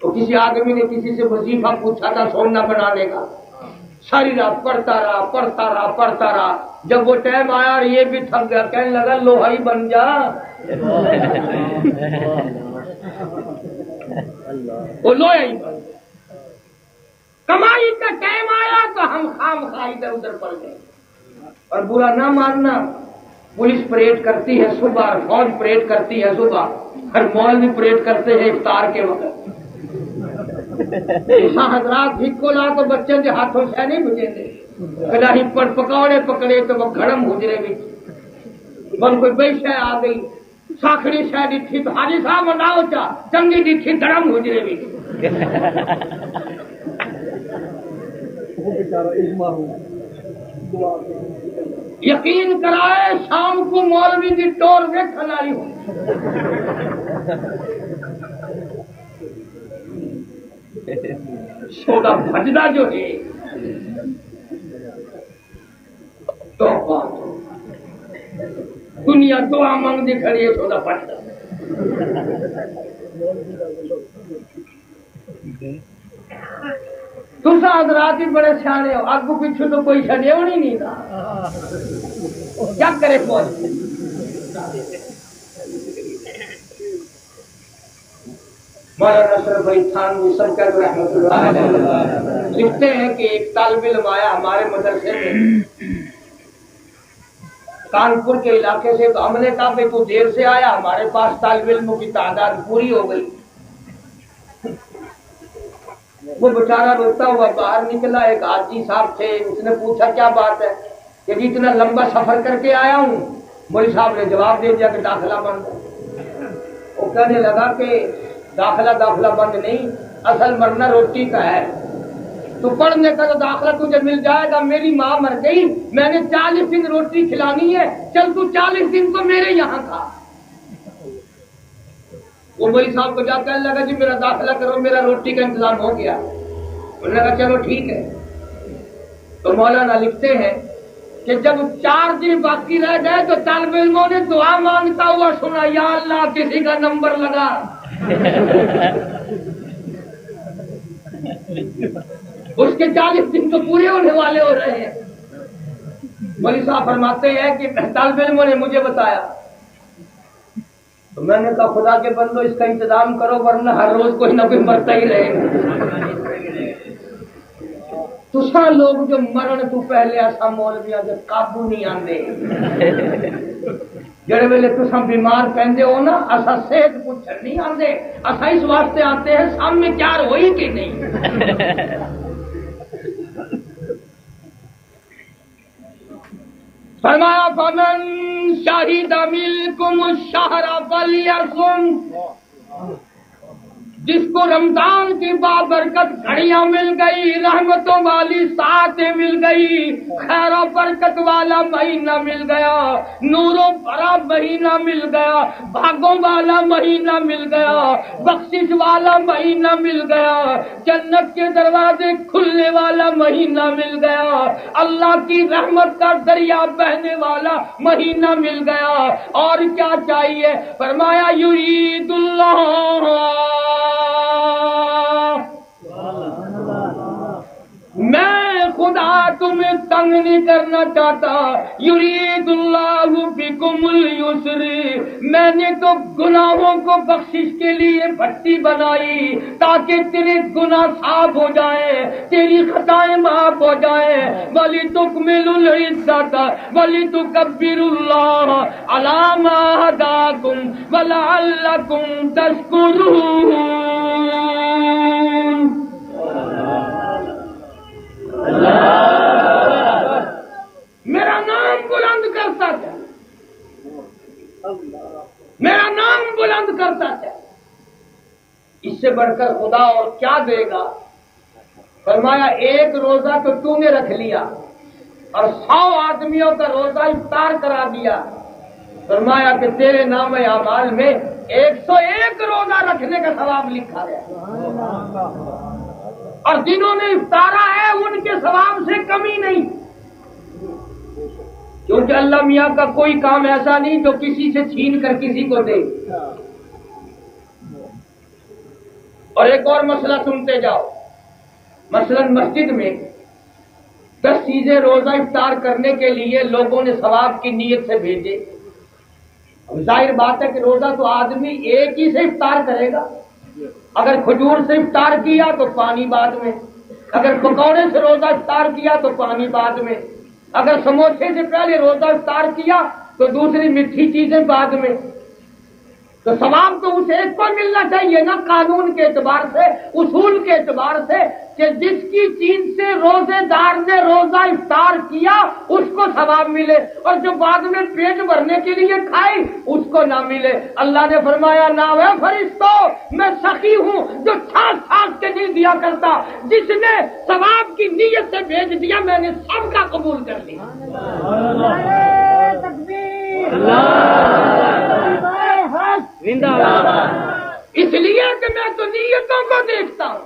تو کسی آدمی نے کسی سے وظیفہ پوچھا تھا سونا بنانے کا، ساری رات پڑھتا رہا، جب وہ ٹائم آیا اور یہ بھی تھک گیا، کہنے لگا لوہا ہی بن جا، وہ لوہا ہی بن جا۔ کمائی کا ٹائم آیا تو ہم خام خواہ ادھر ادھر پڑ گئے۔ اور برا نہ ماننا، پولیس پریڈ کرتی ہے صبح، فوج پریڈ کرتی ہے صبح، ہر مولوی پریڈ کرتے ہیں افطار کے وقت۔ حضرات ہکولا تو بچے کے ہاتھوں سے نہیں بجے تھے، کداہی پر پکوڑے پکڑے تو وہ گھڑم گزرے بھی بن کوئی بے شے آ گئی، ساکھڑی شے ڈٹھی تو حاجی صاحب مناؤ چا چنگی ڈٹھی دھڑم گزرے بھی۔ یقین کرائے شام کو مولوی کی ٹور میں کھلائی ہو۔ سودا بھجنا جو ہے تو دنیا دعا مانگ دی کھڑی ہے، سودا بھجنا۔ تسا حضرات ہی بڑے سیانے ہو، آگو پیچھے تو کوئی شڈیونی نہیں تھا، کیا کرے فوج۔ مولانا اشرف بھائی تھانوی سرکار رحمۃ اللہ علیہ لکھتے ہیں کہ ایک طالب علم آیا ہمارے مدرسے میں کانپور کے علاقے سے، تو ہم نے کہا کہ تو دیر سے آیا، ہمارے پاس طالب علموں کی تعداد پوری ہو گئی۔ وہ بیچارہ روتا ہوا باہر نکلا، ایک حاجی صاحب تھے، اس نے پوچھا کیا بات ہے کہ جی اتنا لمبا سفر کر کے آیا ہوں۔ مولوی صاحب نے جواب دے دیا کہ داخلہ بند ہے۔ وہ کہنے لگا کہ داخلہ بند نہیں، اصل مرنا روٹی کا ہے، تو پڑھنے کا تو داخلہ تجھے مل جائے گا، میری ماں مر گئی، میں نے 40 دن روٹی کھلانی ہے، چل تو 40 دن تو میرے یہاں تھا۔ وہ مولوی صاحب کو جا کہنے لگا جی میرا داخلہ کرو، میرا روٹی کا انتظام ہو گیا۔ انہوں نے کہا چلو ٹھیک ہے۔ تو مولانا لکھتے ہیں کہ جب 4 دن باقی رہ گئے تو طالب علموں نے دعا مانگتا ہوا سنا، یا اللہ کسی کا نمبر لگا۔ اس کے 40 دن تو پورے ہونے والے ہو رہے ہیں۔ مولوی صاحب فرماتے ہیں کہ طالب علموں نے مجھے بتایا، تو میں نے کہا خدا کے بندو اس کا انتظام کرو ورنہ ہر روز کوئی نہ کوئی مرتا ہی رہے گا۔ تسا لوگ جو مرن تو پہلے ایسا مولویاں دے قابو نہیں آندے، جڑے ویلے تسا بیمار پہندے ہو نا، اسا صحت پوچھن نہیں آندے، اسا اس واسطے آتے ہیں سامنے کیا ہوئی کہ نہیں۔ فرمایا فمن شہد منکم الشہر فلیصم، جس کو رمضان کی بابرکت گھڑیاں مل گئی، رحمتوں والی ساعتیں مل گئی، خیر و برکت والا مہینہ مل گیا، نور و بھرا مہینہ مل گیا، بھاگوں والا مہینہ مل گیا، بخشش والا مہینہ مل گیا، جنت کے دروازے کھلنے والا مہینہ مل گیا، اللہ کی رحمت کا دریا بہنے والا مہینہ مل گیا، اور کیا چاہیے؟ فرمایا یرید اللہ، میں خدا تمہیں تنگ نہیں کرنا چاہتا، یرید اللہ بکم اليسر، میں نے تو گناہوں کو بخشش کے لیے بھٹی بنائی تاکہ تیرے گناہ صاف ہو جائیں، تیری خطائیں معاف ہو جائیں، وَلِتُكْمِلُوا الْعِدَّةَ وَلِتُكَبِّرُوا اللَّهَ عَلَىٰ مَا هَدَاكُمْ وَلَعَلَّكُمْ تَشْكُرُونَ۔ میرا نام بلند کرتا تھا، میرا نام بلند کرتا تھا، اس سے بڑھ کر خدا اور کیا دے گا؟ فرمایا ایک روزہ تو تو نے رکھ لیا اور 100 آدمیوں کا روزہ افطار کرا دیا، فرمایا کہ تیرے نام اعمال میں 101 روزہ رکھنے کا ثواب لکھا گیا، اور جنہوں نے افطارا ہے ان کے ثواب سے کمی نہیں، کیونکہ اللہ میاں کا کوئی کام ایسا نہیں جو کسی سے چھین کر کسی کو دے۔ اور ایک اور مسئلہ سنتے جاؤ، مثلاً مسجد میں 10 چیزیں روزہ افطار کرنے کے لیے لوگوں نے ثواب کی نیت سے بھیجے. اب ظاہر بات ہے کہ روزہ تو آدمی ایک ہی سے افطار کرے گا. اگر کھجور سے افطار کیا تو پانی بعد میں، اگر پکوڑے سے روزہ افطار کیا تو پانی بعد میں، اگر سموسے سے پہلے روزہ افطار کیا تو دوسری میٹھی چیزیں بعد میں. تو ثواب تو اس ایک کو ملنا چاہیے نا، قانون کے اعتبار سے، اصول کے اعتبار سے، کہ جس کی چیز سے روزے دار نے روزہ افطار کیا اس کو ثواب ملے، اور جو بعد میں پیٹ بھرنے کے لیے کھائی اس کو نہ ملے. اللہ نے فرمایا نہ وہ فرشتوں میں سخی ہوں جو چھانٹ کے نہیں دیا کرتا، جس نے ثواب کی نیت سے بھیج دیا میں نے سب کا قبول کر لیا. اس لیے کہ میں تو نیتوں کو دیکھتا ہوں،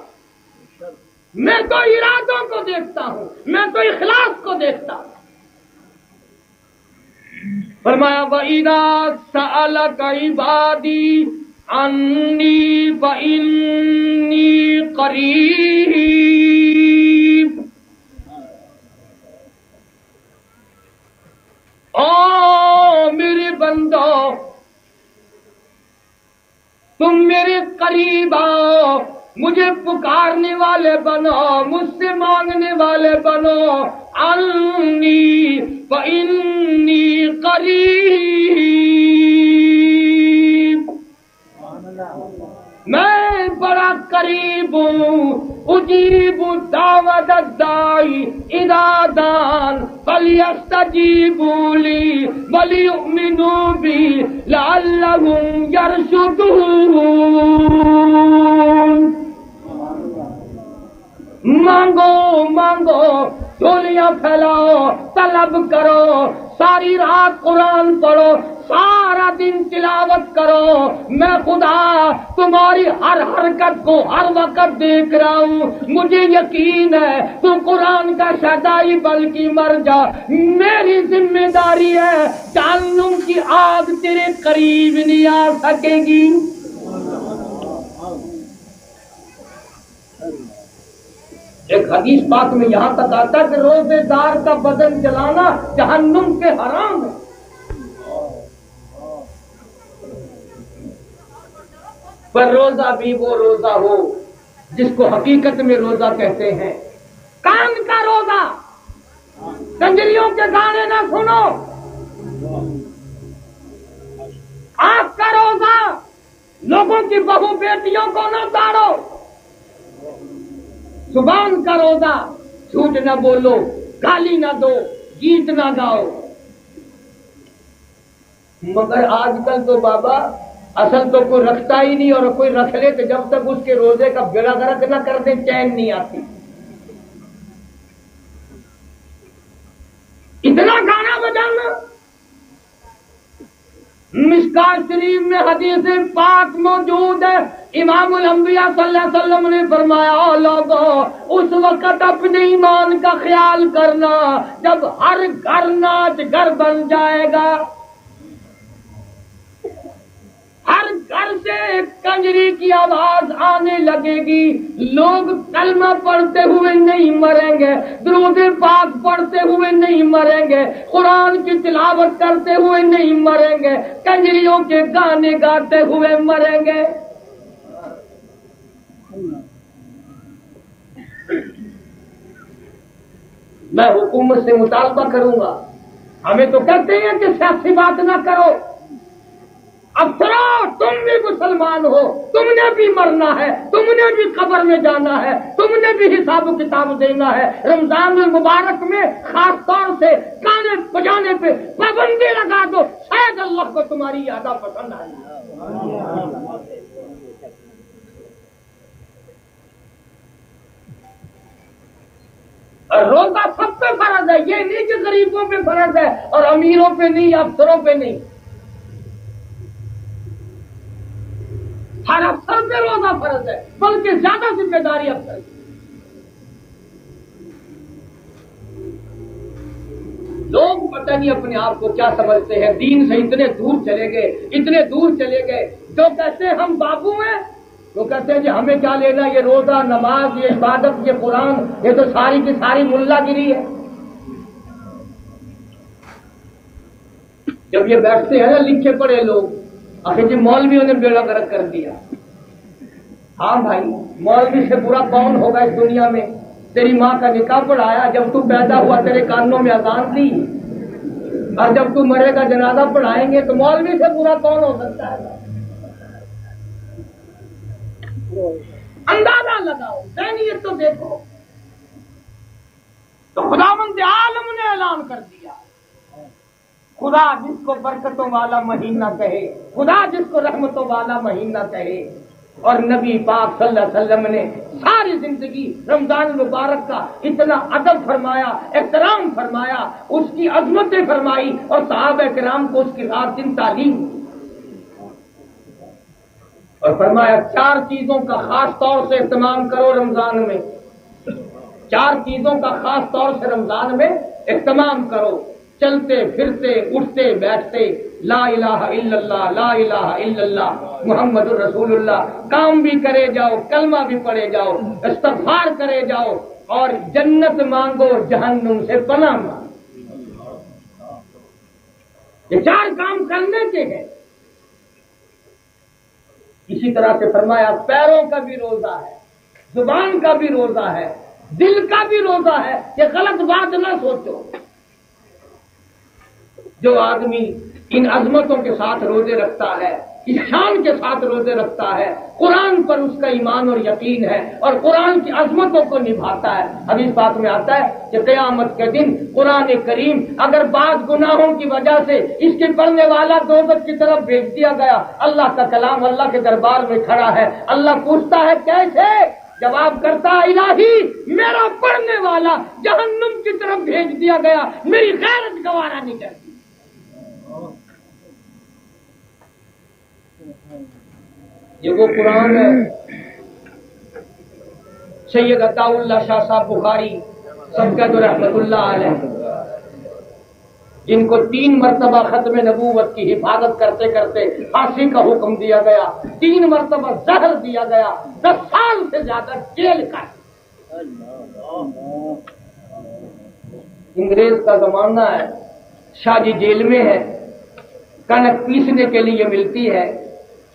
میں تو ارادوں کو دیکھتا ہوں، میں تو اخلاص کو دیکھتا ہوں. فرمایا وَإِذَا سَأَلَكَ عِبَادِي عَنِّي فَإِنِّي قَرِيبٌ. او میرے بندو، تم میرے قریب آؤ، مجھے پکارنے والے بنو، مجھ سے مانگنے والے بنو. انی فإنی قریب، میں بڑا قریب ہوں. اجیب دعوت الداعی اذا دعان فلیستجیبوا لی ولیؤمنوا بی لعلہم یرشدون. مانگو مانگو، جھولیاں پھیلاؤ، طلب کرو، ساری رات قرآن پڑھو، سارا دن تلاوت کرو. میں خدا تمہاری ہر حرکت کو ہر وقت دیکھ رہا ہوں. مجھے یقین ہے تو قرآن کا شہدائی بلکہ مر جا. میری ذمہ داری ہے جہنم کی آگ تیرے قریب نہیں آ سکے گی. ایک حدیث پاک میں یہاں تک آتا کہ روزے دار کا بدن جلانا جہنم کے حرام ہے. پر روزہ بھی وہ روزہ ہو جس کو حقیقت میں روزہ کہتے ہیں. کان کا روزہ، کنجریوں کے گانے نہ سنو. آنکھ کا روزہ، لوگوں کی بہو بیٹیوں کو نہ داڑو. زبان کا روزہ، جھوٹ نہ بولو، گالی نہ دو، گیت نہ گاؤ. مگر آج کل تو بابا اصل تو کوئی رکھتا ہی نہیں، اور کوئی رکھ لے تو جب تک اس کے روزے کا بیڑا غرق نہ کر دے چین نہیں آتی. اتنا گانا بجانا. مشکات شریف میں حدیث پاک موجود ہے، امام الانبیاء صلی اللہ علیہ وسلم نے فرمایا او لوگوں، اس وقت اپنے ایمان کا خیال کرنا جب ہر گھر ناچ گھر بن جائے گا. ہر گھر سے کنجری کی آواز آنے لگے گی. لوگ کلمہ پڑھتے ہوئے نہیں مریں گے، درود پاک پڑھتے ہوئے نہیں مریں گے، قرآن کی تلاوت کرتے ہوئے نہیں مریں گے، کنجریوں کے گانے گاتے ہوئے مریں گے. میں حکومت سے مطالبہ کروں گا. ہمیں تو کہتے ہیں کہ سیاسی بات نہ کرو. افسروں، تم بھی مسلمان ہو، تم نے بھی مرنا ہے، تم نے بھی قبر میں جانا ہے، تم نے بھی حساب و کتاب دینا ہے. رمضان المبارک میں خاص طور سے گانے بجانے پہ پابندی لگا دو، شاید اللہ کو تمہاری یادہ پسند آئے. روزہ سب پہ فرض ہے، یہ نہیں کہ غریبوں پہ فرض ہے اور امیروں پہ نہیں، افسروں پہ نہیں. ہر افسر پہ روزہ فرض ہے، بلکہ زیادہ ذمہ داری افسر کی. لوگ پتہ نہیں اپنے آپ کو کیا سمجھتے ہیں، دین سے اتنے دور چلے گئے، اتنے دور چلے گئے. جو کہتے ہیں ہم بابو ہیں، وہ کہتے ہیں کہ ہمیں کیا لینا، یہ روزہ، نماز، یہ عبادت، یہ قرآن، یہ تو ساری کی ساری ملا گری ہے۔ جب یہ بیٹھتے ہیں نا لکھے پڑے لوگ، آخر جی مولویوں نے بیڑا غرق کر دیا۔ ہاں بھائی، مولوی سے برا کون ہوگا اس دنیا میں؟ تیری ماں کا نکاح پڑھایا، جب تو پیدا ہوا تیرے کانوں میں اذان دی، اور جب تو مرے گا جنازہ پڑھائیں گے، تو مولوی سے برا کون ہو سکتا ہے؟ اندازہ لگاؤ، ذہنیت تو دیکھو۔ تو خداوند عالم نے اعلان کر دیا، خدا جس کو برکتوں والا مہینہ کہے، خدا جس کو رحمتوں والا مہینہ کہے، اور نبی پاک صلی اللہ علیہ وسلم نے ساری زندگی رمضان المبارک کا اتنا ادب فرمایا، احترام فرمایا، اس کی عظمتیں فرمائی، اور صحابہ کرام کو اس کی رات دن تعلیم دی، اور فرمایا 4 چیزوں کا خاص طور سے اہتمام کرو رمضان میں، 4 چیزوں کا خاص طور سے رمضان میں اہتمام کرو، چلتے پھرتے اٹھتے بیٹھتے لا الہ الا اللہ، لا الہ الا اللہ محمد الرسول اللہ، کام بھی کرے جاؤ، کلمہ بھی پڑھے جاؤ، استغفار کرے جاؤ، اور جنت مانگو، جہنم سے پناہ مانگو۔ یہ 4 کام کرنے کے ہیں۔ اسی طرح سے فرمایا پیروں کا بھی روزہ ہے، زبان کا بھی روزہ ہے، دل کا بھی روزہ ہے، کہ غلط بات نہ سوچو۔ جو آدمی ان عظمتوں کے ساتھ روزے رکھتا ہے، اس شان کے ساتھ روزے رکھتا ہے، قرآن پر اس کا ایمان اور یقین ہے، اور قرآن کی عظمتوں کو نبھاتا ہے۔ حدیث بات میں آتا ہے کہ قیامت کے دن قرآن کریم اگر بعض گناہوں کی وجہ سے اس کے پڑھنے والا دوزخ کی طرف بھیج دیا گیا، اللہ کا کلام اللہ کے دربار میں کھڑا ہے، اللہ پوچھتا ہے کیسے؟ جواب کرتا ہے الہی میرا پڑھنے والا جہنم کی طرف بھیج دیا گیا، میری غیرت گوارا نہیں کرتی۔ یہ وہ قرآن ہے۔ سید عطا اللہ شاہ صاحب بخاری سبقت رحمت اللہ علیہ، جن کو 3 مرتبہ ختم نبوت کی حفاظت کرتے کرتے پھانسی کا حکم دیا گیا، 3 مرتبہ زہر دیا گیا، 10 سال سے زیادہ جیل کا۔ انگریز کا زمانہ ہے، شاہ جی جیل میں ہے، کنک پیسنے کے لیے ملتی ہے،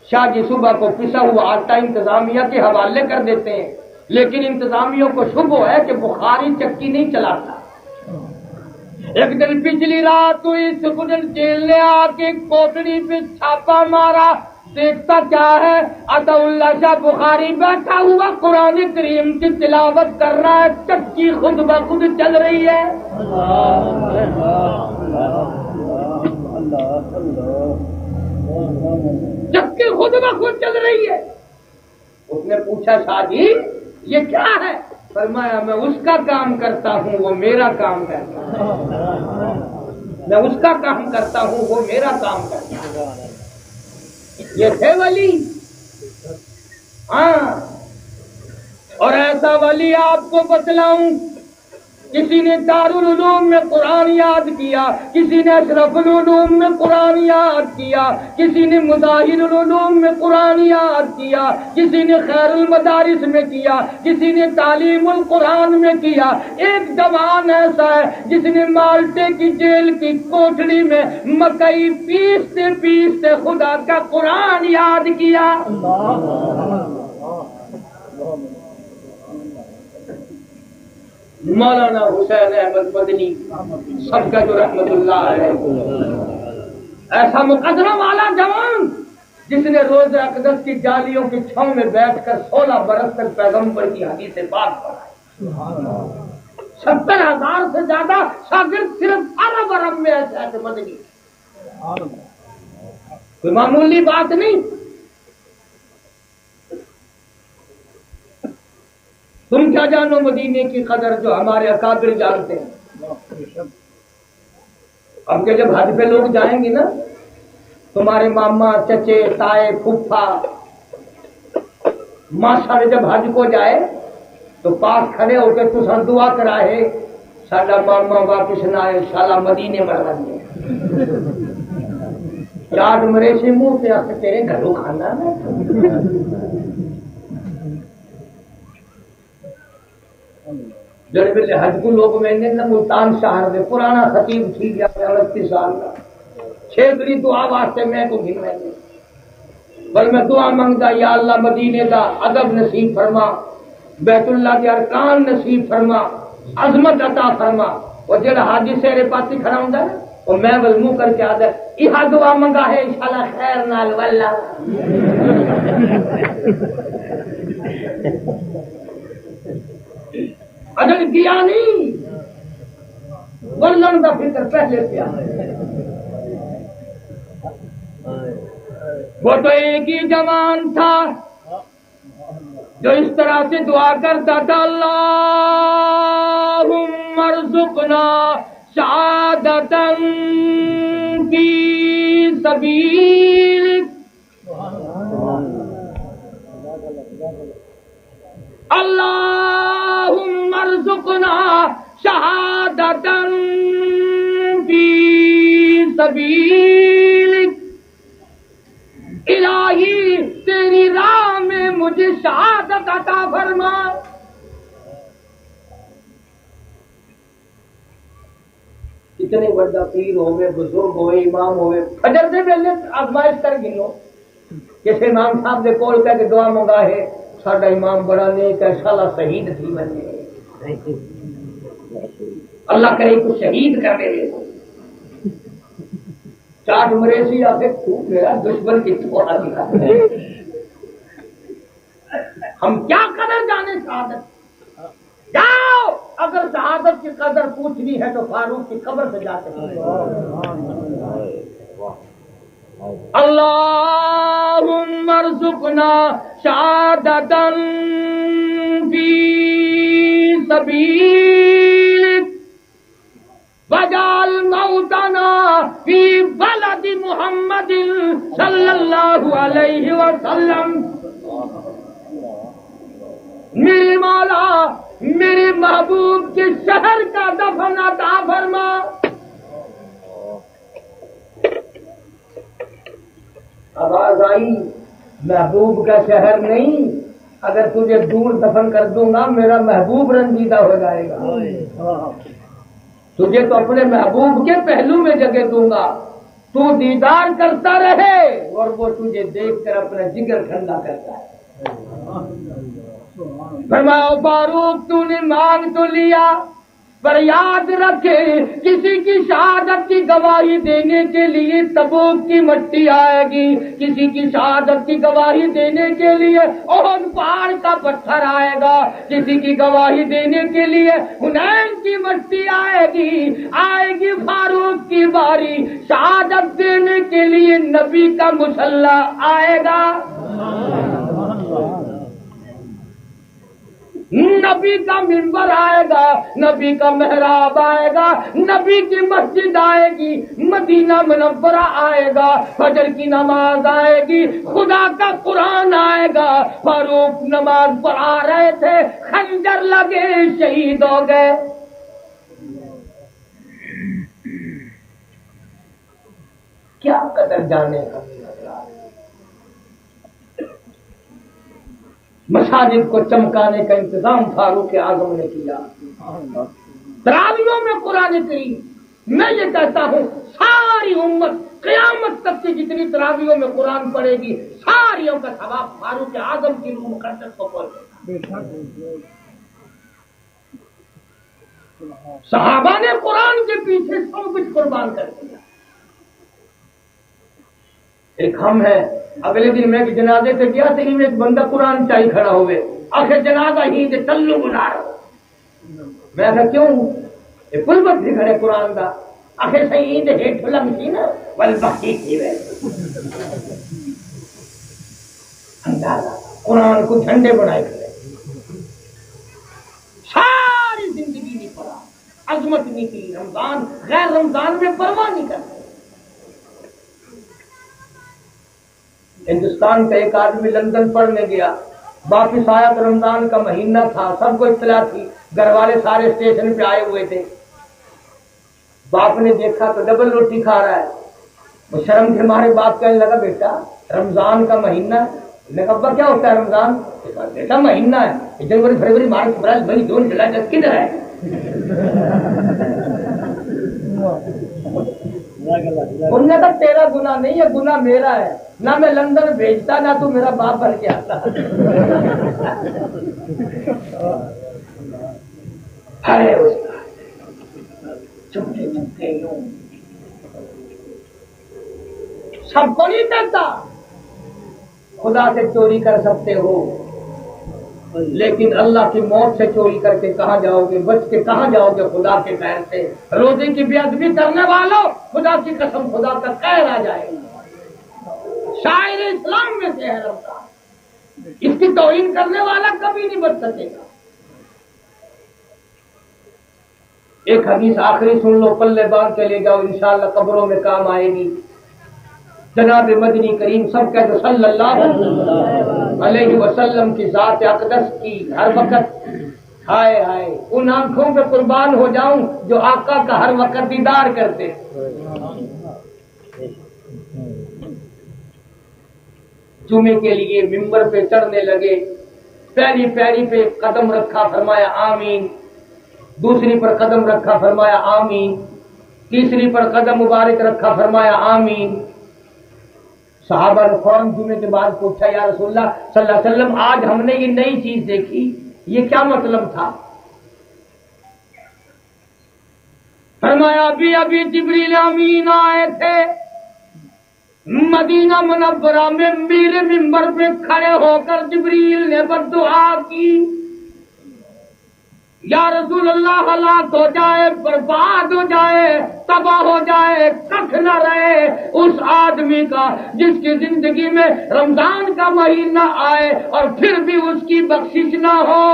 شاہ جی صبح کو پسا ہوا آٹا انتظامیہ کے حوالے کر دیتے ہیں، لیکن انتظامیہ کو شبہ ہے کہ بخاری چکی نہیں چلاتا۔ ایک دن پچھلی رات ہوئی، صبح جیل نے آ کے کوٹڑی پہ چھاپا مارا، دیکھتا کیا ہے، عطا اللہ شاہ بخاری بیٹھا ہوا قرآن کریم کی تلاوت کر رہا ہے، چکی خود بخود چل رہی ہے۔ چکی خود بخود چل رہی ہے۔ اس نے پوچھا شاہ جی یہ کیا ہے؟ فرمایا میں اس کا کام کرتا ہوں، وہ میرا کام کرتا ہے، میں اس کا کام کرتا ہوں، وہ میرا کام کرتا ہے۔ یہ تھے ولی، ہاں، اور ایسا ولی آپ کو بتلاؤں، کسی نے دارالعلوم میں قرآن یاد کیا، کسی نے اشرف العلوم میں قرآن یاد کیا، کسی نے مظاہر العلوم میں قرآن یاد کیا، کسی نے خیر المدارس میں کیا، کسی نے تعلیم القرآن میں کیا۔ ایک جوان ایسا ہے جس نے مالٹے کی جیل کی کوٹڑی میں مکئی پیستے پیستے خدا کا قرآن یاد کیا۔ مولانا حسین احمد مدنی سبقت رحمت اللہ علیہ، ایسا مقدرہ والا جوان جس نے روز اقدس کی جالیوں کی چھاؤں میں بیٹھ کر 16 برس تک پیغمبر کی حدیث پاک پڑھائی، 70,000 سے زیادہ شاگرد صرف عرب میں ایسے مدنی، کوئی معمولی بات نہیں۔ تم کیا جانو مدینے کی قدر جو ہمارے اکابر جانتے ہیں۔ اب کہ جب حج پہ لوگ جائیں گے نا، تمہارے ماما چچے تائے پھوپھا ماسڑ جب حج کو جائے تو پاس کھڑے ہو کے تساں دعا کرائے ساڈا ماما واپس نہ آئے، شالا مدینے مر لگے، یاد مرے سے منہ پہ آ کے تیرے گھروں کھانا ہے۔ جڑے ویلے حج کو لوگ میں نے ملتان شہر دے پرانا خطیب تھی گیا 29 سال کا چھیتری دعا واسطے میں کو گھن میں بل میں دعا منگتا یا اللہ مدینے دا ادب نصیب فرما، بیت اللہ کے ارکان نصیب فرما، عظمت عطا فرما، اور جڑا حاجی سیرے پاسی کھڑا ہوندا ہے اور میں ول منہ کر کے آدھا یہ دعا منگا ہے انشاءاللہ خیر نال واللہ اجل کیا نہیں بولن کا فکر پہلے سے وہ تو ایک ہی جوان تھا جو اس طرح سے دعا کرتا تھا اللہم ارزقنا شہادتا فی سبیلک اللہم ارزقنا شہادتا فی سبیلک، الہی تیری راہ میں مجھے شہادت عطا فرما۔ کتنے بڑا پیر ہوئے، بزرگ ہوئے، امام ہوئے، فجر دے ویلے آزمائش کر گنو کسی امام صاحب دے کول کہہ کے دعا منگا ہے ساڈا امام بڑا نیک ہے شالا شہید تھی بنے، اللہ کرے کو شہید کر دے، چاٹ مریسی آخر تو میرا دشمن کی تھوڑا دکھا، ہم کیا قدر جانے شہادت؟ جاؤ اگر شہادت کی قدر پوچھنی ہے تو فاروق کی قبر سے جاتے ہیں۔ اللہم ارزقنا شہادتا فی سبیلک وجعل موتنا فی بلد محمد صلی اللہ علیہ وسلم۔ میرے مولا میرے محبوب کے شہر کا دفن عطا فرما۔ آواز آئی محبوب کا شہر نہیں، اگر تجھے دور دفن کر دوں گا میرا محبوب رنجیدہ ہو جائے گا، تجھے تو اپنے محبوب کے پہلو میں جگہ دوں گا، تو دیدار کرتا رہے اور وہ تجھے دیکھ کر اپنا جگر ٹھنڈا کرتا ہے۔ فرمایا فاروق تو نے مانگ تو لیا پر یاد رکھے کسی کی شہادت کی گواہی دینے کے لیے تبوک کی مٹی آئے گی، کسی کی شہادت کی گواہی دینے کے لیے احد پہاڑ کا پتھر آئے گا، کسی کی گواہی دینے کے لیے حنین کی مٹی آئے گی فاروق کی باری، شہادت دینے کے لیے نبی کا مسلح آئے گا، نبی کا منبر آئے گا، نبی کا محراب آئے گا، نبی کی مسجد آئے گی، مدینہ منورہ آئے گا، فجر کی نماز آئے گی، خدا کا قرآن آئے گا۔ فاروق نماز پڑھا رہے تھے، خنجر لگے، شہید ہو گئے۔ کیا قدر جانے کا مساجد کو چمکانے کا انتظام فاروق اعظم نے کیا، تراویحوں میں قرآن کریم، میں یہ کہتا ہوں ساری امت قیامت تک کی جتنی تراویحوں میں قرآن پڑھے گی ساریوں کا ثواب فاروق اعظم کی روح مقدس کو پہنچے گا۔ صحابہ نے قرآن کے پیچھے سب کچھ قربان کر دیا۔ ایک ہم ہے، اگلے دن میں جنازے سے گیا تو ایک بندہ قرآن چاہی کھڑا ہوئے، آخر جنازہ ہی دے تلو گزار، میں کہا کیوں؟ یہ پلبت بھی کھڑے قرآن کا، آخر صحیح دے ہیٹ لم سی نا والبحی کی وے، اندازہ قرآن کو جھنڈے بنائے کھڑے، ساری زندگی نہیں پڑھا، عظمت نہیں کی، رمضان غیر رمضان میں پرواہ نہیں کرتے۔ ہندوستان کا ایک آدمی لندن پڑھنے گیا، واپس آیا تو رمضان کا مہینہ تھا، سب کو اطلاع تھی، گھر والے سارے اسٹیشن پہ آئے ہوئے تھے، باپ نے دیکھا تو ڈبل روٹی کھا رہا ہے، وہ شرم کے مارے باپ کہنے لگا بیٹا رمضان کا مہینہ میں ابا کیا ہوتا ہے رمضان؟ ایسا مہینہ ہے، جنوری فروری مارچ اپریل مئی جون جولائی اگست کدھر ہے؟ انہوں نے کہا تیرا گناہ نہیں ہے، گناہ میرا ہے، نہ میں لندن بھیجتا نہ تو میرا باپ بن کے آتا۔ ارے چپکے چپکے یوں سب کو نہیں کرتا، خدا سے چوری کر سکتے ہو لیکن اللہ کی موت سے چوری کر کے کہاں جاؤ گے؟ بچ کے کہاں جاؤ گے خدا کے قہر سے؟ روزے کی بے ادبی کرنے والوں، خدا کی قسم خدا کا قہر آ جائے گا۔ شاعر اسلام میں سے ہے رمضان، اس کی توہین کرنے والا کبھی نہیں بچ سکے گا۔ ایک حدیث آخری سن لو، پلے باندھ کے لے جاؤ، انشاءاللہ قبروں میں کام آئے گی۔ جناب مدنی کریم سب کہتے صلی اللہ علیہ وسلم کی ذات اقدس کی ہر وقت، ہائے ہائے ان آنکھوں پہ قربان ہو جاؤں جو آقا کا ہر وقت دیدار کرتے۔ جمعے کے لیے ممبر پہ چڑھنے لگے، پہلی پیری پہ قدم رکھا، فرمایا آمین، دوسری پر قدم رکھا، فرمایا آمین، تیسری پر قدم مبارک رکھا، فرمایا آمین۔ صحابہ نے فوراً جمعے کے بعد پوچھا یا رسول اللہ صلی اللہ علیہ وسلم آج ہم نے یہ نئی چیز دیکھی، یہ کیا مطلب تھا؟ فرمایا ابھی جبریل امین آئے تھے، مدینہ منورہ میں میرے ممبر پہ کھڑے ہو کر جبریل نے بد دعا کی، یا رسول اللہ ہلاک ہو جائے، برباد ہو جائے، تباہ ہو جائے، کچھ نہ رہے اس آدمی کا جس کی زندگی میں رمضان کا مہینہ آئے اور پھر بھی اس کی بخشش نہ ہو۔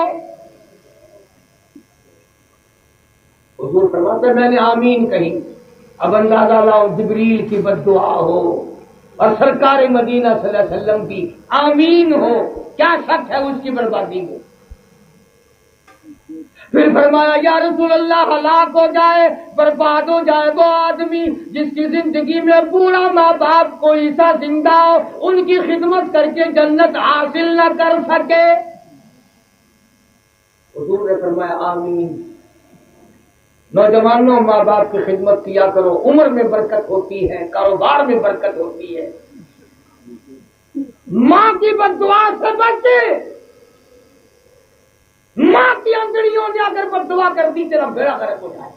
حضور فرماتے میں نے آمین کہی، اب اندازہ لاؤ جبریل کی بد دعا ہو اور سرکار مدینہ صلی اللہ علیہ وسلم کی آمین ہو، کیا شک ہے اس کی بربادی میں؟ پھر فرمایا یا رسول اللہ ہلاک ہو جائے، برباد ہو جائے وہ آدمی جس کی زندگی میں پورا ماں باپ کوئی سا زندہ ہو، ان کی خدمت کر کے جنت حاصل نہ کر سکے۔ حضور نے فرمایا آمین۔ نوجوانوں ماں باپ کی خدمت کیا کرو، عمر میں برکت ہوتی ہے، کاروبار میں برکت ہوتی ہے۔ ماں کی بد دعا سے بچے، ماں کی انگڑیوں نے اگر بد دعا کر دی تیرا بیڑا غرق ہو جائے۔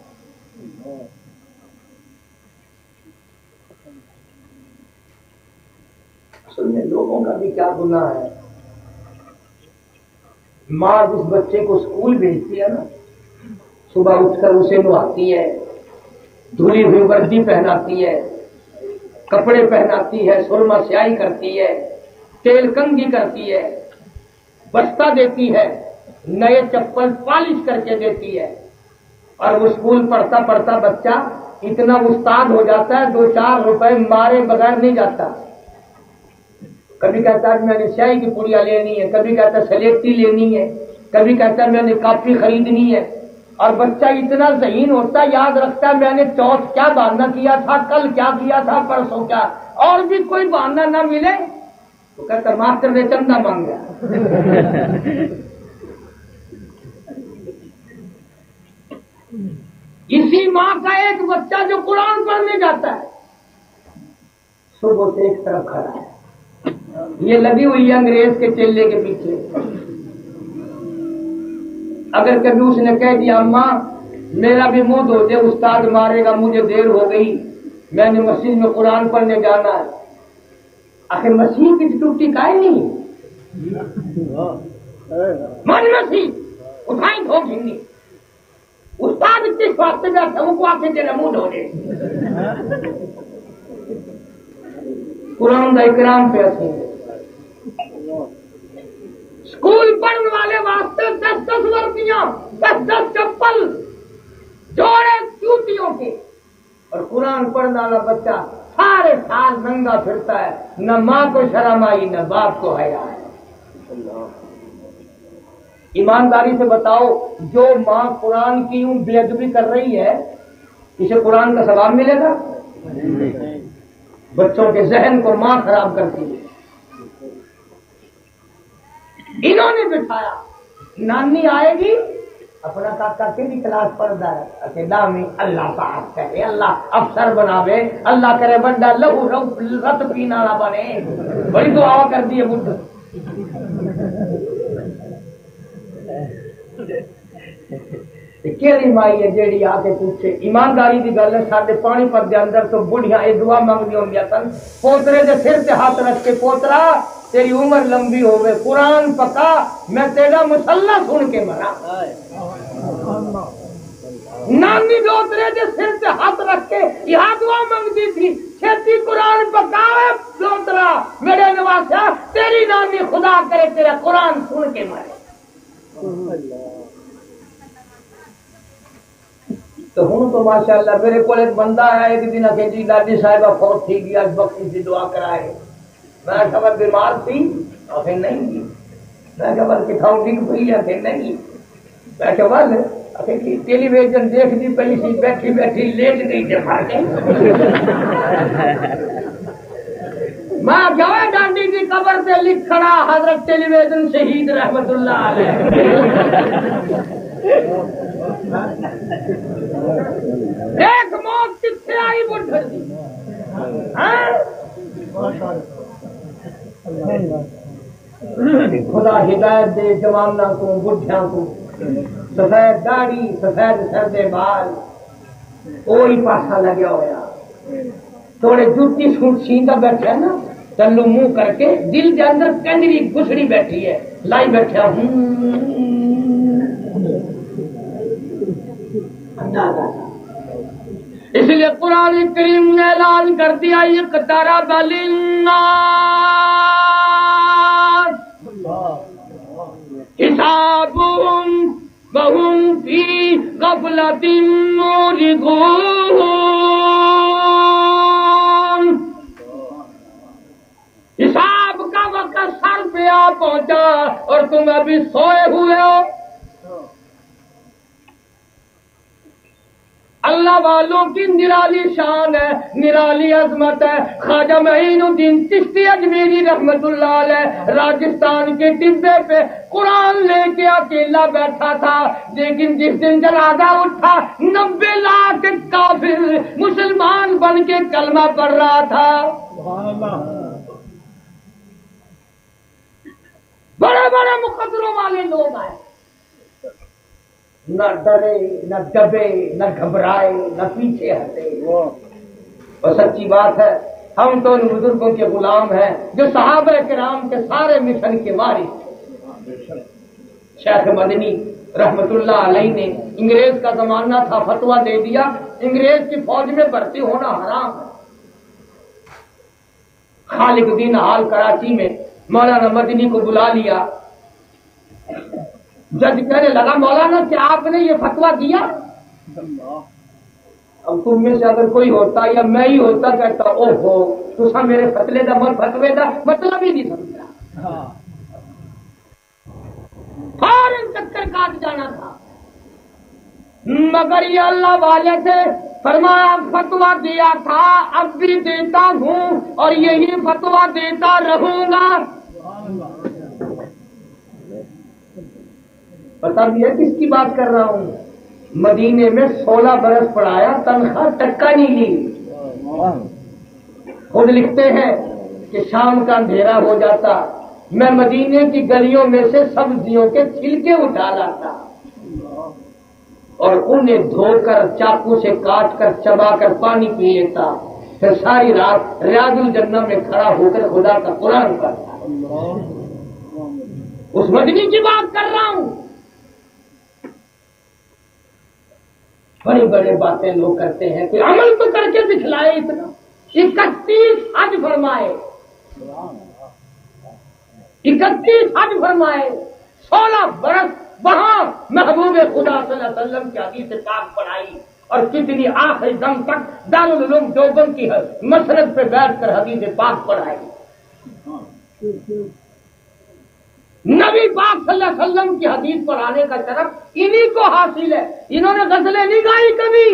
اصل میں لوگوں کا بھی کیا گناہ ہے، ماں جس بچے کو اسکول بھیجتی ہے نا، صبح اٹھ کر اسے نہاتی ہے، دھلی ہوئی وردی پہناتی ہے، کپڑے پہناتی ہے، سرما سیاہی کرتی ہے، تیل کنگھی کرتی ہے، بستہ دیتی ہے، نئے چپل پالش کر کے دیتی ہے، اور وہ اسکول پڑھتا پڑھتا بچہ اتنا استاد ہو جاتا ہے 2-4 روپے مارے بغیر نہیں جاتا۔ کبھی کہتا ہے میں نے سیاہی کی پڑیاں لینی ہے، کبھی کہتا ہے سلیٹی لینی ہے، کبھی کہتا ہے میں نے کاپی خریدنی ہے، اور بچہ اتنا ذہین ہوتا ہے، یاد رکھتا ہے میں نے چوتھ کیا بہانہ کیا تھا، کل کیا کیا تھا، پرسوں کیا، اور بھی کوئی بہانہ نہ ملے تو کہتا ماسٹر نے چندہ مانگا۔ اسی ماں کا ایک بچہ جو قرآن پڑھنے جاتا ہے، صبح سے ایک طرف کھڑا ہے، یہ لگی ہوئی ہے انگریز کے چیلے کے پیچھے۔ اگر کبھی اس نے کہہ دیا اماں میرا بھی منہ دھو دے، استاد مارے گا، مجھے دیر ہو گئی، میں نے مسجد میں قرآن پڑھنے جانا ہے، آخر مسیح کی ٹوٹی کائے نہیں من مسیح اٹھائیں دھو گھنی، استاد کس واسطے بیٹھا وہ کو آ کے تیرا منہ دھو دے۔ قرآن کا اکرام پہ اسی اسکول پڑھنے والے واسطے 10 وردیاں، 10 چپل، جوڑے جوتیوں کے، اور قرآن پڑھنے والا بچہ سارے سال ننگا پھرتا ہے، نہ ماں کو شرم آئی نہ باپ کو حیا ہے۔ ایمانداری سے بتاؤ جو ماں قرآن کی یوں بے ادبی کر رہی ہے اسے قرآن کا ثواب ملے گا؟ بچوں کے ذہن کو ماں خراب کرتی ہے۔ انہوں نے بٹھایا، نانی آئے گی، اپنا کاکا کہڑی کلاس پڑھتا ہے؟ اکیلا میں اللہ پاک کرے، اللہ افسر بناوے، اللہ کرے بندہ لہو رت پینے والا بنے، بڑی دعا کر دی ہے بڈھ۔ کیڑی مائی ہے جیڑی آ کے پوچھے؟ ایمانداری دی گل ہے، سارے پانی پر دے اندر تو بڑھیاں یہ دعا منگدی ہوں سن، پوترے دے سر سے ہاتھ رکھ کے، پوترا تیری عمر لمبی ہوگی، قرآن پکا، میں تیرا مسلح سن کے مرا۔ نانی دوترے دے سر سے ہاتھ رکھ کے یہ دعا منگتی تھی، چھتی قرآن پکاوے دوترا میرے نواسا، تیری نانی خدا کرے تیرا قرآن سن کے مرے۔ تو ہوں تو ماشاءاللہ میرے کو ایک بندہ آیا ایک دن کہ جی دادی صاحبہ فوت تھی گیا، اس وقت کی دعا کرائے۔ میں خبر بیمار تھی اور نہیں تھی، میں خبر کتاؤں ڈگ پئی ہے کہ نہیں، میں خبر ٹیلی ویژن دیکھ دی پئی سی، بیٹھی بیٹھی لیٹ گئی تھے مر کے۔ میں گئے ڈانڈی کی قبر پہ لکھنا حضرت ٹیلی ویژن شہید رحمت اللہ علیہ۔ ایک موت کتنے آئی بڈھڑ دی، خدا ہدایت دے جوانوں کو، بڈھیاں کو، سفید داڑھی سفید سردے بال، کوئی پاسا لگیا ہوا، تھوڑے جوتی سوٹ سیندا بیٹھا ہے نا، چلو منہ کر کے، دل کے اندر کنجری گھسڑی بیٹھی ہے، لائی بیٹھا اس لیے قرآن کریم نے اعلان کر دیا اقترب للناس حسابهم وهم فی غفلۃ معرضون۔ حساب کا وقت سر پہ آ پہنچا اور تم ابھی سوئے ہوئے ہو۔ اللہ والوں کی نرالی شان ہے، نرالی عظمت ہے۔ خواجہ معین الدین چشتی اجمیری رحمت اللہ علیہ راجستھان کے ٹبے پہ قرآن لے کے اکیلا بیٹھا تھا، لیکن جس دن جنازہ اٹھا 90 لاکھ کافر مسلمان بن کے کلمہ پڑھ رہا تھا۔ بڑے بڑے مقدروں والے لوگ آئے، نہ ڈرے نہ دبے نہ گھبرائے نہ پیچھے ہٹے۔ اور سچی بات ہے، ہم تو ان بزرگوں کے غلام ہیں جو صحابہ کرام کے سارے مشن کے وارث تھے۔ شیخ مدنی رحمت اللہ علیہ نے انگریز کا زمانہ تھا، فتویٰ دے دیا انگریز کی فوج میں بھرتی ہونا حرام ہے۔ خالق الدین حال کراچی میں مولانا مدنی کو بلا لیا، جج کہنے لگا مولانا کیا آپ نے یہ فتویٰ دیا؟ اب تم میں سے اگر کوئی ہوتا یا میں ہی ہوتا کہتا او ہو تسا میرے فتوے دا مطلب ہی نہیں سمجھا، فوراً چکر کاٹ جانا تھا، مگر یہ اللہ والے سے فرمایا فتویٰ دیا تھا، اب بھی دیتا ہوں اور یہی فتویٰ دیتا رہوں گا۔ پتا بھی ہے کس کی بات کر رہا ہوں؟ مدینے میں 16 برس پڑھایا، تنخواہ ٹکا نہیں لی۔ خود لکھتے ہیں کہ شام کا اندھیرا ہو جاتا، میں مدینے کی گلیوں میں سے سبزیوں کے چھلکے اٹھا لاتا اور انہیں دھو کر چاقو سے کاٹ کر چبا کر پانی پی لیتا، پھر ساری رات ریاض الجنہ میں کھڑا ہو کر خدا کا قرآن پڑھتا۔ اس مدنی کی بات کر رہا ہوں۔ بڑی بڑی باتیں لوگ کرتے ہیں، کوئی عمل تو کر کے دکھلائے۔ اتنا 31 حج فرمائے، 31 حج فرمائے، 16 برس وہاں محبوب خدا صلی اللہ علیہ وسلم کی حدیث پاک پڑھائی، اور کتنی آخری دم تک دارالعلوم دیوبند کی مسند پہ بیٹھ کر حدیث پاک پڑھائی۔ نبی پاک صلی اللہ علیہ وسلم کی حدیث پڑھانے کا شرف انہی کو حاصل ہے، انہوں نے غزلیں نہیں گائی کبھی۔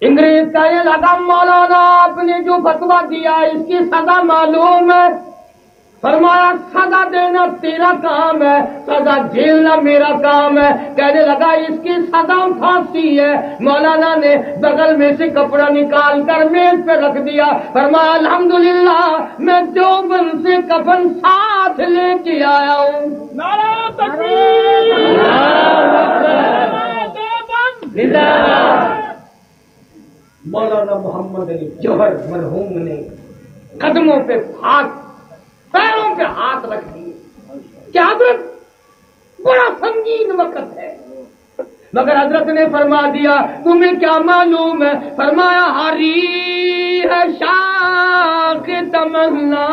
انگریز کہنے لگا مولانا آپ نے جو فتویٰ دیا اس کی سزا معلوم ہے؟ فرمایا سزا دینا تیرا کام ہے، سزا جھیلنا میرا کام ہے۔ کہنے لگا اس کی سزا پھانسی ہے۔ مولانا نے بغل میں سے کپڑا نکال کر میز پہ رکھ دیا، فرمایا الحمدللہ میں دیوبند سے کفن ساتھ لے کے آیا ہوں۔ نعرہ تکبیر! مولانا محمد علی جوہر مرحوم نے قدموں پہ ہاتھ، پیروں پہ ہاتھ رکھ دیے کہ حضرت بڑا سنگین وقت ہے، مگر حضرت نے فرما دیا تمہیں کیا معلوم ہے؟ فرمایا ہری ہے شاخ تمنا،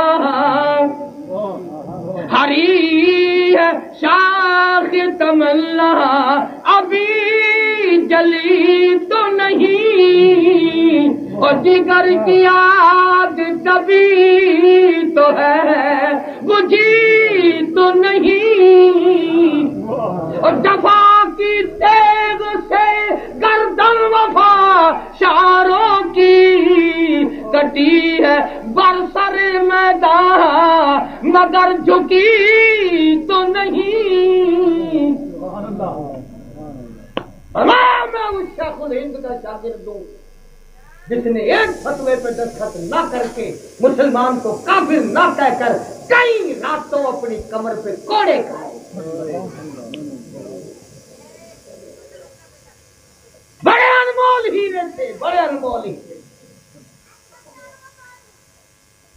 ہری ہے شاخ تمنا، ابھی جلی تو نہیں، اور جگر کی آگ کبھی تو ہے بجھی تو نہیں، اور جفا کی تیغ سے گردن وفا شاروں کی کٹی ہے برسر میدان مگر جھکی تو نہیں۔ میں اس شیخ الہند کا شاگرد ہوں جس نے ایک فتوے پہ دستخط نہ کر کے مسلمان کو کافر نہ کہہ کر کئی راتوں اپنی کمر پہ کوڑے کھائے۔ بڑے انمول ہیرے تھے، بڑے انمول ہیرے۔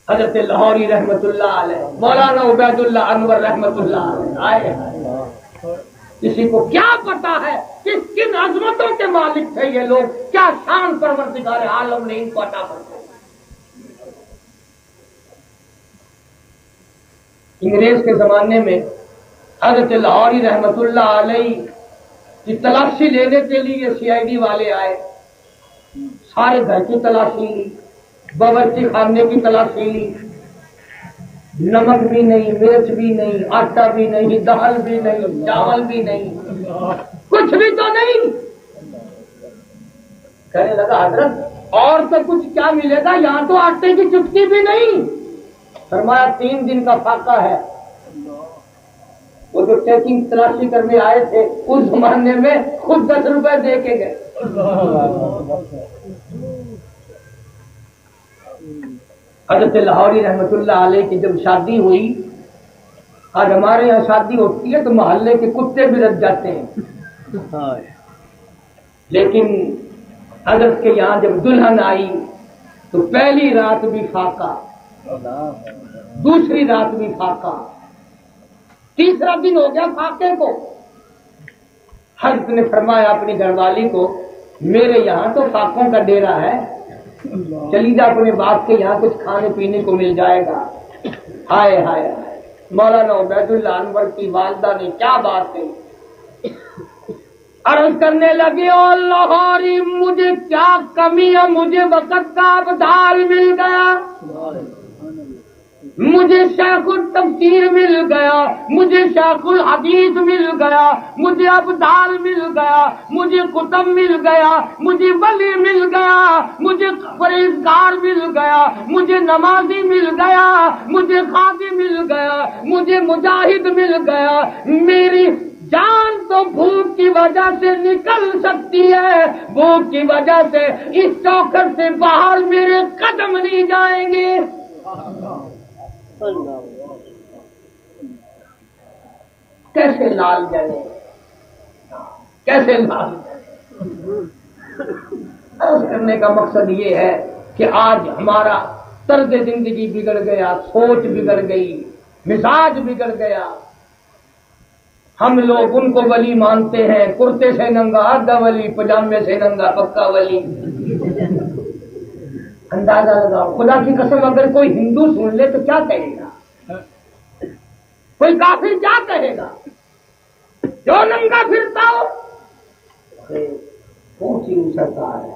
حضرت لاہوری رحمت اللہ علیہ، مولانا عبید اللہ انور رحمت اللہ علیہ آئے۔ کسی کو کیا پتا ہے کہ کن عظمتوں کے مالک تھے یہ لوگ، کیا شان پروردگار عالم نے ان کو عطا فرمائی۔ انگریز کے زمانے میں حضرت لاہوری رحمت اللہ علیہ کی تلاشی لینے کے لیے CID والے آئے، سارے گھر کی تلاشی لی، باورچی خانے کی تلاشی لی، نمک بھی نہیں، مرچ بھی نہیں، آٹا بھی نہیں، دال بھی نہیں، چاول بھی نہیں، کچھ بھی تو نہیں۔ کہنے لگا حضرت اور تو کچھ کیا ملے گا، یہاں تو آٹے کی چٹکی بھی نہیں۔ فرمایا 3 دن کا فاقہ ہے۔ وہ جو چیکنگ تلاشی کرنے آئے تھے اس زمانے میں خود 10 روپے دے کے گئے۔ حضرت لاہوری رحمت اللہ علیہ کی جب شادی ہوئی، آج ہمارے یہاں شادی ہوتی ہے تو محلے کے کتے بھی رکھ جاتے ہیں، لیکن حضرت کے یہاں جب دلہن آئی تو پہلی رات بھی فاقہ، دوسری رات بھی فاقہ، تیسرا دن ہو گیا فاقے کو۔ حضرت نے فرمایا اپنی گھر والی کو میرے یہاں تو فاقوں کا ڈیرا ہے، چلی جا اپنے باپ کے یہاں کچھ کھانے پینے کو مل جائے گا۔ ہائے ہائے، مولانا عبید اللہ انور کی والدہ نے کیا بات کہی، عرض کرنے لگے او لاہوری مجھے کیا کمی ہے، مجھے وقت کا ابدال مل گیا، مجھے شیخ التفسیر مل گیا، مجھے شیخ الحدیث مل گیا، مجھے ابدال مل گیا، مجھے کتب مل گیا، مجھے ولی مل گیا، مجھے پرہیزگار مل گیا، مجھے نمازی مل گیا، مجھے قاضی مل گیا، مجھے مجاہد مل گیا۔ میری جان تو بھوک کی وجہ سے نکل سکتی ہے، بھوک کی وجہ سے اس چوکر سے باہر میرے قدم نہیں جائیں گے۔ کیسے لال جلے، کیسے لال جلے۔ عرض کرنے کا مقصد یہ ہے کہ آج ہمارا طرز زندگی بگڑ گیا، سوچ بگڑ گئی، مزاج بگڑ گیا۔ ہم لوگ ان کو ولی مانتے ہیں، کرتے سے ننگا آدھا ولی، پجامے سے ننگا پکا ولی۔ اندازہ لگاؤ، خدا کی قسم اگر کوئی ہندو سن لے تو کیا کہے گا، کوئی کافر کیا کہے گا؟ جو ننگا پھرتا ہو پہنچی سرکار ہے،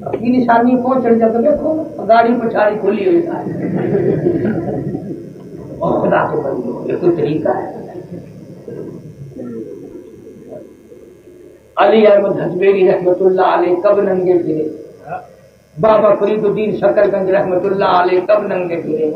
اپنی نشانی پہنچ جاتا، دیکھو گاڑی پچھاڑی کھلی ہوئی ہے اور خدا کے بندے، یہ کوئی طریقہ ہے؟ علی احمد حجویری رحمت اللہ علیہ کب ننگے پھرے، بابا فرید الدین شکر گنج رحمت اللہ علیہ کب ننگے پھرے،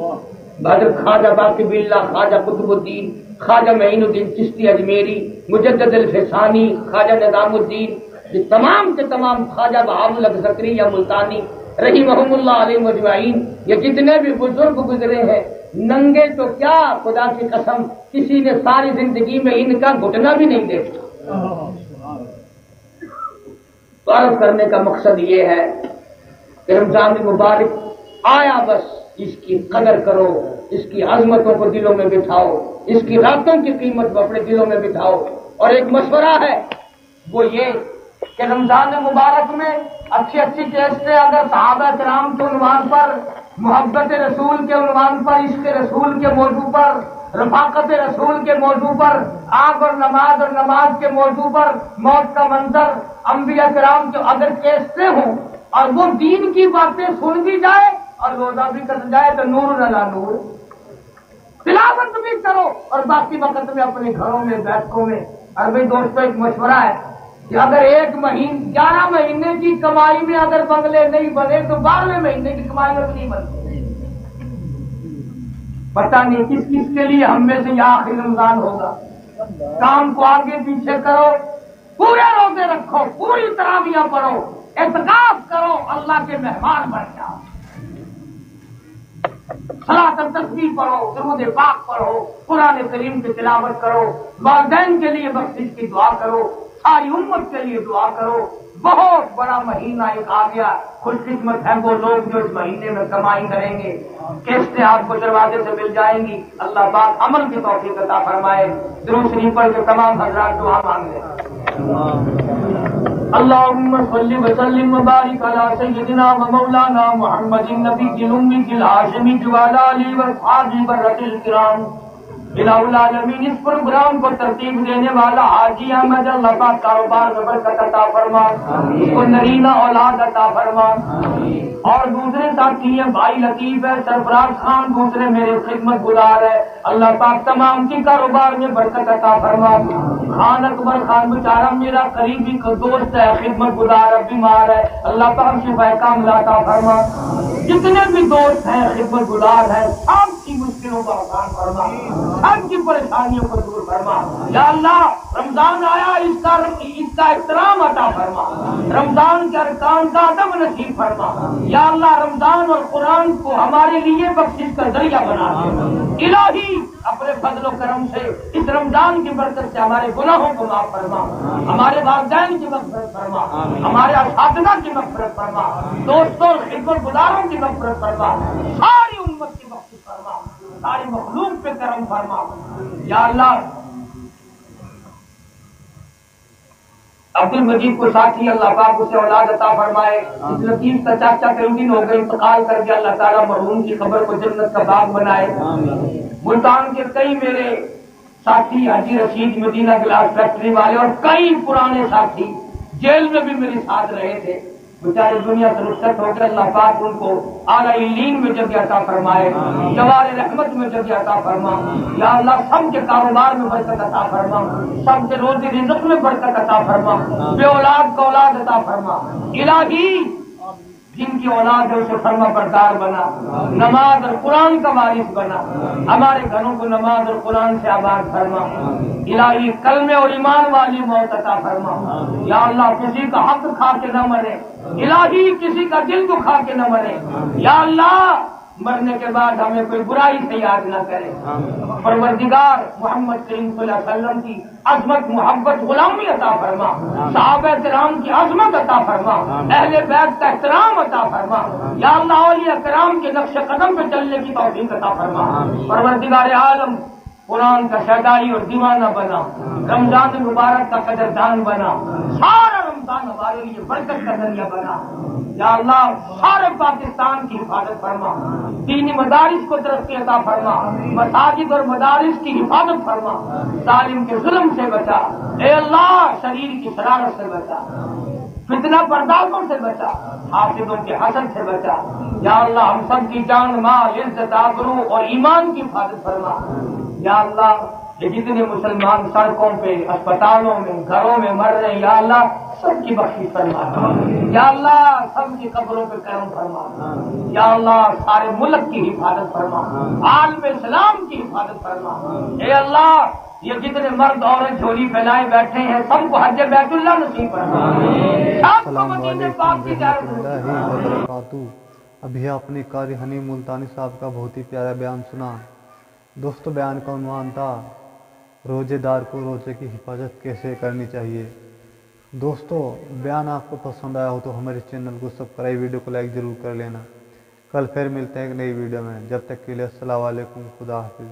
حضرت خواجہ باقی باللہ، خواجہ قطب الدین، خواجہ معین الدین چشتی اجمیری، مجدد الفسانی، خواجہ نظام الدین، یہ تمام کے تمام خواجہ بہاء الحق زکریا ملتانی رحمہم اللہ علیہ اجمعین، یہ جتنے بھی بزرگ گزرے ہیں، ننگے تو کیا، خدا کی قسم کسی نے ساری زندگی میں ان کا گھٹنا بھی نہیں دیکھا۔ تو عرض کرنے کا مقصد یہ ہے کہ رمضان مبارک آیا، بس اس کی قدر کرو، اس کی عظمتوں کو دلوں میں بٹھاؤ، اس کی راتوں کی قیمت کو اپنے دلوں میں بٹھاؤ۔ اور ایک مشورہ ہے وہ یہ کہ رمضان مبارک میں اچھی اچھی کیسٹیں اگر صحابہ کرام کے عنوان پر، محبت رسول کے عنوان پر، عشق رسول کے موضوع پر، رفاقت رسول کے موضوع پر، آگ اور نماز کے موضوع پر، موت کا منظر، انبیاء کرام کے اگر کیسٹیں ہوں اور وہ دین کی باتیں سن بھی جائے اور روزہ بھی کٹ جائے تو نور علی نور، تلاوت بھی کرو اور باقی وقت میں اپنے گھروں میں بیٹھکوں میں۔ اور بھائی دوستوں ایک مشورہ ہے کہ اگر 11 مہینے کی کمائی میں اگر بنگلے نہیں بنے تو 12ویں مہینے کی کمائی میں بھی نہیں بنتے۔ پتہ نہیں کس کس کے لیے ہم میں سے یہ آخری رمضان ہوگا۔ کام کو آگے پیچھے کرو، پورے روزے رکھو، پوری تراویح پڑھو، اعتکاف کرو، اللہ کے مہمان بن جاؤ، صلاۃ تسبیح پڑھو، درود پاک پڑھو، قرآن کریم کی تلاوت کرو، والدین کے لیے بخشش کی دعا کرو، ساری امت کے لیے دعا کرو۔ بہت بڑا مہینہ ایک آ گیا، خوش قسمت ہے وہ لوگ جو اس مہینے میں کمائی کریں گے، کیسٹیں آپ کو دروازے سے مل جائیں گی۔ اللہ پاک عمل کی توفیق عطا فرمائے۔ درود شریف پڑھ کے تمام حضرات دعا مانگ لیں۔ اللهم صل وسلم وبارك على سيدنا ومولانا محمد النبي الأمي الهاشمي وعلى آله وأصحابه برة الكرام۔ الہ العالمین اس پروگرام کو ترتیب دینے والا حاجی احمد اللہ پاک کاروبار میں برکت عطا فرما، اس کو نرینہ اولاد عطا فرما۔ اور دوسرے ساتھی ہیں بھائی لطیف ہے، سرفراز خان دوسرے میرے خدمت گزار ہے، اللہ پاک تمام کی کاروبار میں برکت عطا فرما۔ خان اکبر خان بیچارہ میرا قریبی دوست ہے، خدمت گزار ہے، بیمار ہے، اللہ پاک شفا کاملہ عطا فرما۔ جتنے بھی دوست ہیں خدمت گزار ہیں، سب کی مشکلوں کا آسان فرما، سب کی پریشانیوں کو دور فرما۔ یا اللہ رمضان آیا، اس کا احترام عطا فرما، رمضان کے ارکان کا ادب نصیب فرما۔ یا اللہ رمضان اور قرآن کو ہمارے لیے بخشش کا ذریعہ بنا دے۔ الہی اپنے فضل و کرم سے اس رمضان کی برکت سے ہمارے گناہوں کو معاف فرما، ہمارے والدین کی مغفرت فرما، ہمارے اساتذہ کی مغفرت فرما، دوستوں اور خدمت گزاروں کی مغفرت فرما، ساری امت کی بخشش فرما، ساری مخلوق پہ کرم فرما۔ یا اللہ عبد المجید کو ساتھی اللہ پاک اسے اولاد عطا فرمائے۔ اس لطیف کا چاچا کئی دن ہو گئے انتقال کر کے، اللہ تعالیٰ مرحوم کی قبر کو جنت کا باغ بنائے۔ ملتان کے کئی میرے ساتھی حاجی رشید مدینہ گلاس فیکٹری والے اور کئی پرانے ساتھی جیل میں بھی میرے ساتھ رہے تھے، بیچارے دنیا سے رخصت ہو کر، اللہ پاک ان کو اعلیٰ علین میں جگہ عطا فرمائے، جوار رحمت میں جگہ عطا فرما۔ یا اللہ سب کے کاروبار میں برکت عطا فرما، سب کے روزی رزق میں برکت عطا فرما، بے اولاد کا اولاد عطا فرما۔ الہی جن کی اولاد ہے اسے فرما بردار بنا، نماز اور قرآن کا وارث بنا، ہمارے گھروں کو نماز اور قرآن سے آباد فرما۔ الہی کلمے اور ایمان والی موت عطا فرما۔ یا اللہ کسی کا حق کھا کے نہ مرے، الہی کسی کا دل دکھا کے نہ مرے۔ یا اللہ مرنے کے بعد ہمیں کوئی برائی سے یاد نہ کرے۔ پروردگار محمد کریم صلی اللہ علیہ وسلم کی عظمت محبت غلامی عطا فرما، صحابہ کرام کی عظمت عطا فرما، اہل بیت کا احترام عطا فرما۔ یا اللہ اولیاء کرام کے نقش قدم پہ چلنے کی توفیق عطا فرما۔ پروردگار عالم قرآن کا شیدائی اور دیوانہ بنا، رمضان مبارک کا قدردان بنا، سارا رمضان ہمارے لیے برکت کا ذریعہ بنا۔ یا اللہ سارے پاکستان کی حفاظت فرما، دینی مدارس کو ترقی عطا فرما، مساجد اور مدارس کی حفاظت فرما، ظالم کے ظلم سے بچا، اے اللہ شریر کی شرارت سے بچا، فتنہ پردازوں سے بچا، حاسدوں کے حسد سے بچا۔ یا اللہ ہم سب کی جان مال عزت آبرو اور ایمان کی حفاظت فرما۔ یا اللہ یہ جتنے مسلمان سڑکوں پہ، اسپتالوں میں، گھروں میں مر رہے ہیں، یا اللہ سب کی بخشش فرما، یا اللہ سب کی قبروں پہ کرم فرما، یا اللہ سارے ملک کی حفاظت فرما، عالم اسلام کی حفاظت فرما، اے اللہ یہ جتنے مرد عورت جھولی پھیلائے بیٹھے ہیں سب کو حج بیت اللہ نصیب فرما، سب کو السلام مدینے علیکم پاک کی ورحمۃ زیارت اللہ وبرکاتہ۔ ابھی آپ نے قاری حنی ملتانی صاحب کا بہت ہی پیارا بیان سنا۔ دوستو بیان کا عنوان تھا روزے دار کو روزے کی حفاظت کیسے کرنی چاہیے۔ دوستو بیان آپ کو پسند آیا ہو تو ہمارے چینل کو سبسکرائب، ویڈیو کو لائک ضرور کر لینا۔ کل پھر ملتے ہیں ایک نئی ویڈیو میں، جب تک کے لیے السلام علیکم، خدا حافظ۔